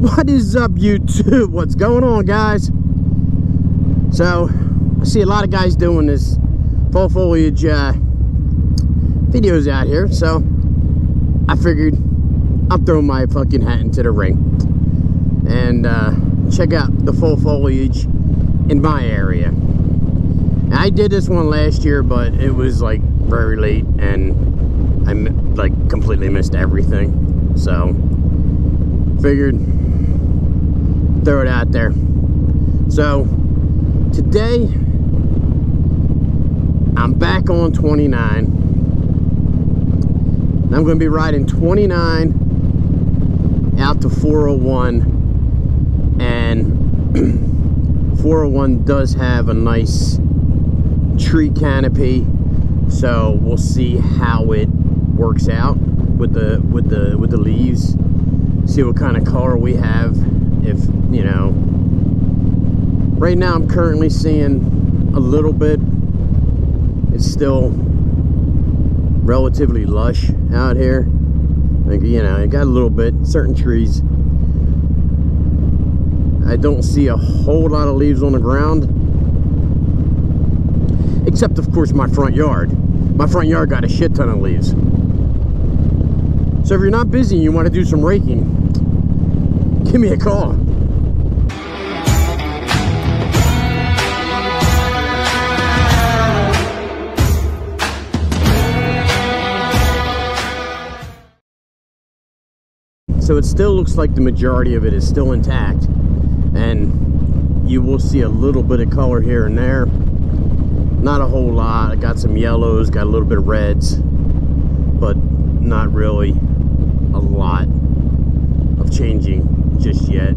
What is up, YouTube? What's going on, guys? So I see a lot of guys doing this fall foliage videos out here, so I figured I'm throwing my fucking hat into the ring and check out the fall foliage in my area. Now, I did this one last year, but it was like very late and I like completely missed everything, so figured throw it out there. So today I'm back on 29. I'm going to be riding 29 out to 401, and 401 does have a nice tree canopy, so we'll see how it works out with the leaves, see what kind of color we have. If you know, right now I'm currently seeing a little bit. It's still relatively lush out here. Like, you know, it got a little bit. Certain trees, I don't see a whole lot of leaves on the ground, except of course my front yard. My front yard got a shit ton of leaves. So if you're not busy and you want to do some raking, give me a call. So it still looks like the majority of it is still intact, and you will see a little bit of color here and there. Not a whole lot. I got some yellows, got a little bit of reds, but not really a lot of changing just yet.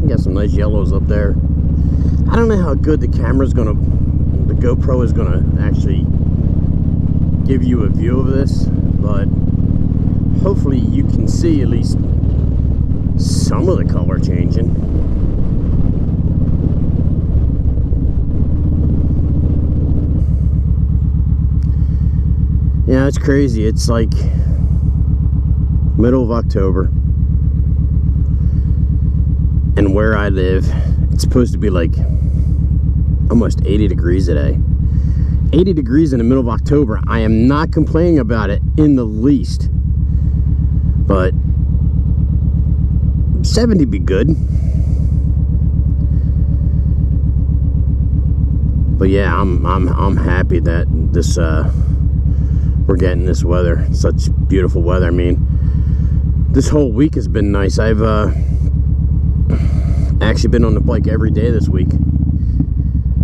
Got some nice yellows up there. I don't know how good the GoPro is gonna actually give you a view of this, but hopefully you can see at least some of the color changing. Yeah, it's crazy. It's like middle of October, and where I live, it's supposed to be like almost 80 degrees today. 80 degrees in the middle of October. I am not complaining about it in the least, but 70 be good. But yeah, I'm happy that this we're getting this weather, such beautiful weather. I mean, this whole week has been nice. I've actually been on the bike every day this week,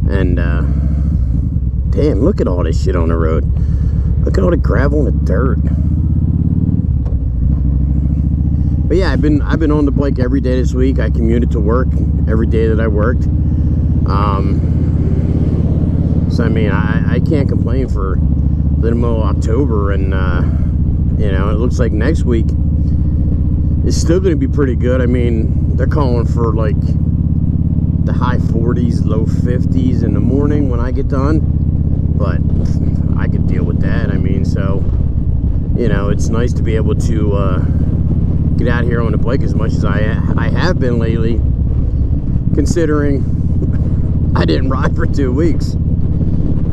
and damn, look at all this shit on the road. Look at all the gravel and the dirt. But yeah, I've been on the bike every day this week. I commuted to work every day that I worked. So I mean, I can't complain for the middle of October, and you know, it looks like next week is still going to be pretty good. I mean, they're calling for like the high 40s, low 50s in the morning when I get done, but I could deal with that. I mean, so, you know, it's nice to be able to get out here on the bike as much as I have been lately, considering I didn't ride for 2 weeks,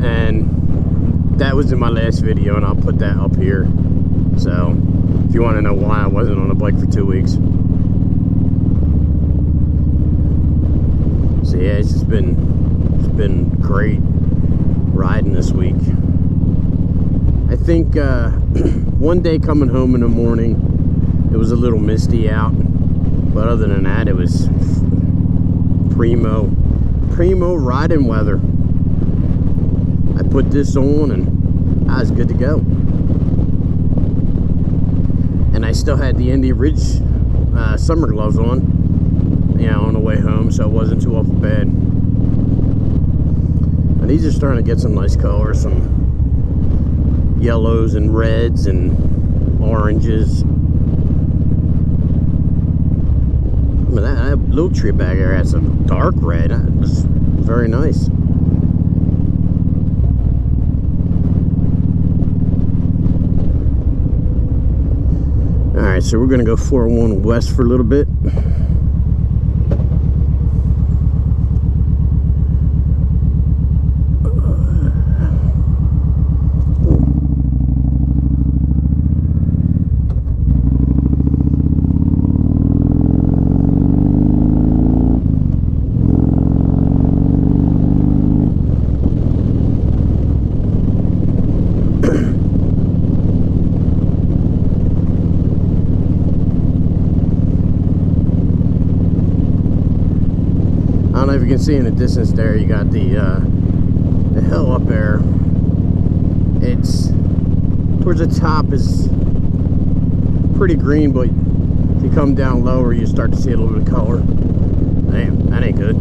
and that was in my last video, and I'll put that up here. So if you want to know why I wasn't on the bike for 2 weeks. So yeah, it's been great riding this week. I think one day coming home in the morning, it was a little misty out, but other than that, it was primo riding weather. I put this on and I was good to go. And I still had the Indy Ridge summer gloves on, you know, on the way home, so it wasn't too awful bad. And these are starting to get some nice colors, some yellows and reds and oranges. I mean, that little tree back there had some dark red. It was very nice. so we're gonna go 401 west for a little bit. You can see in the distance there, you got the hill up there. It's towards the top is pretty green, but if you come down lower, you start to see a little bit of color. Damn, that ain't good.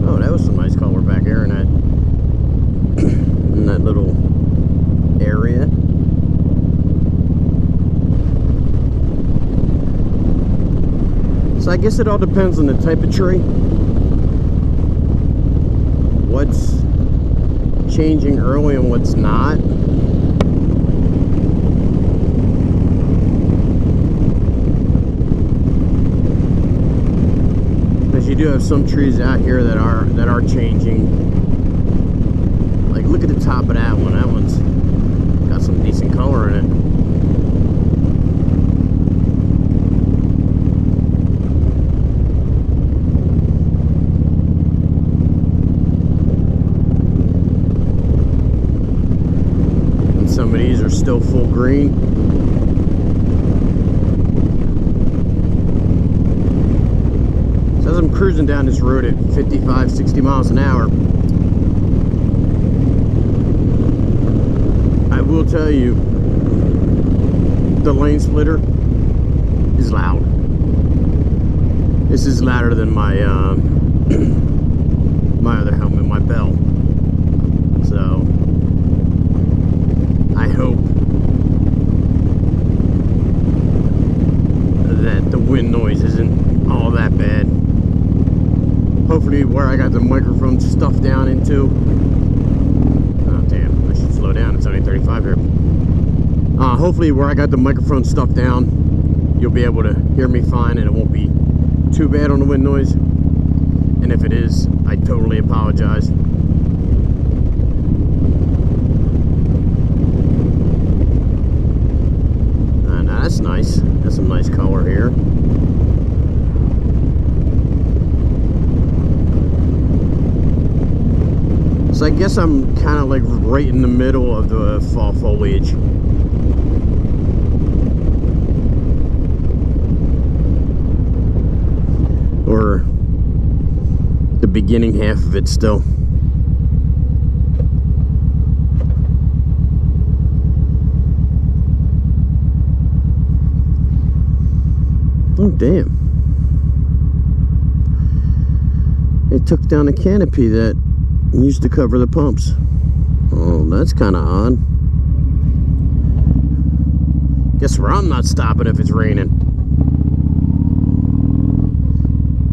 Oh, that was some nice color back there in that little area. So I guess it all depends on the type of tree. What's changing early and what's not. Because you do have some trees out here that are changing. Like look at the top of that one. That one's got some decent color in it. And some of these are still full green. So as I'm cruising down this road at 55, 60 miles an hour, I will tell you, the lane splitter is loud. This is louder than my my other helmet, my Bell. So I hope that the wind noise isn't all that bad. Hopefully where I got the microphone stuffed down into. Oh damn, I should slow down, it's only 35 here. Hopefully where I got the microphone stuffed down, you'll be able to hear me fine and it won't be too bad on the wind noise. And if it is, I totally apologize. Now that's nice. That's some nice color here. So I guess I'm kind of like right in the middle of the fall foliage. Or the beginning half of it still. Oh damn. They took down a canopy that used to cover the pumps. Oh, that's kind of odd. Guess where I'm not stopping if it's raining.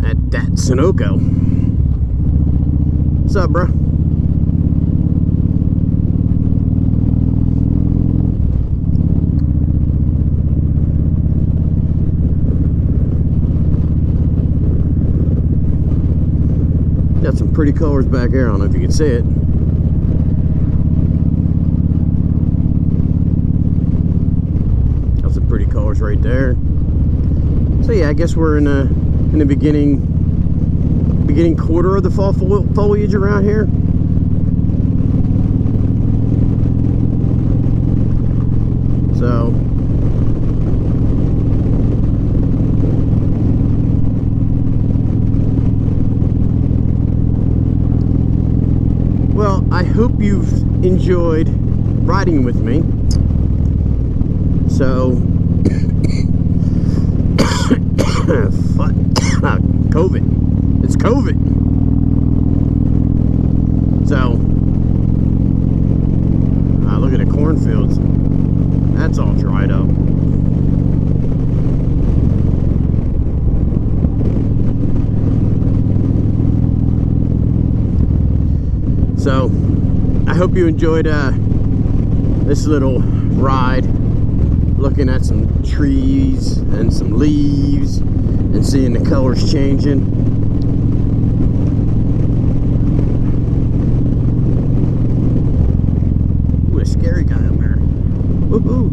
At that Sunoco. What's up, bro? Got some pretty colors back here. I don't know if you can see it. Got some pretty colors right there. So yeah, I guess we're in the beginning quarter of the fall foliage around here. So well, I hope you've enjoyed riding with me. So fuck. COVID. It's COVID. So, look at the cornfields. That's all dried up. So I hope you enjoyed this little ride, looking at some trees and some leaves and seeing the colors changing. Ooh, a scary guy up there. Woohoo!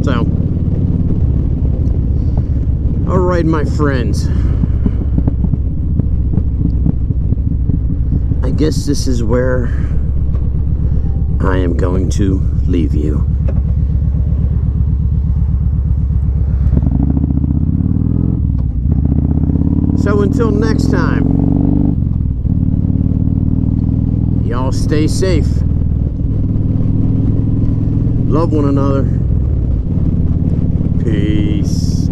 So, alright, my friends, I guess this is where I am going to leave you. So until next time, y'all stay safe, love one another, peace.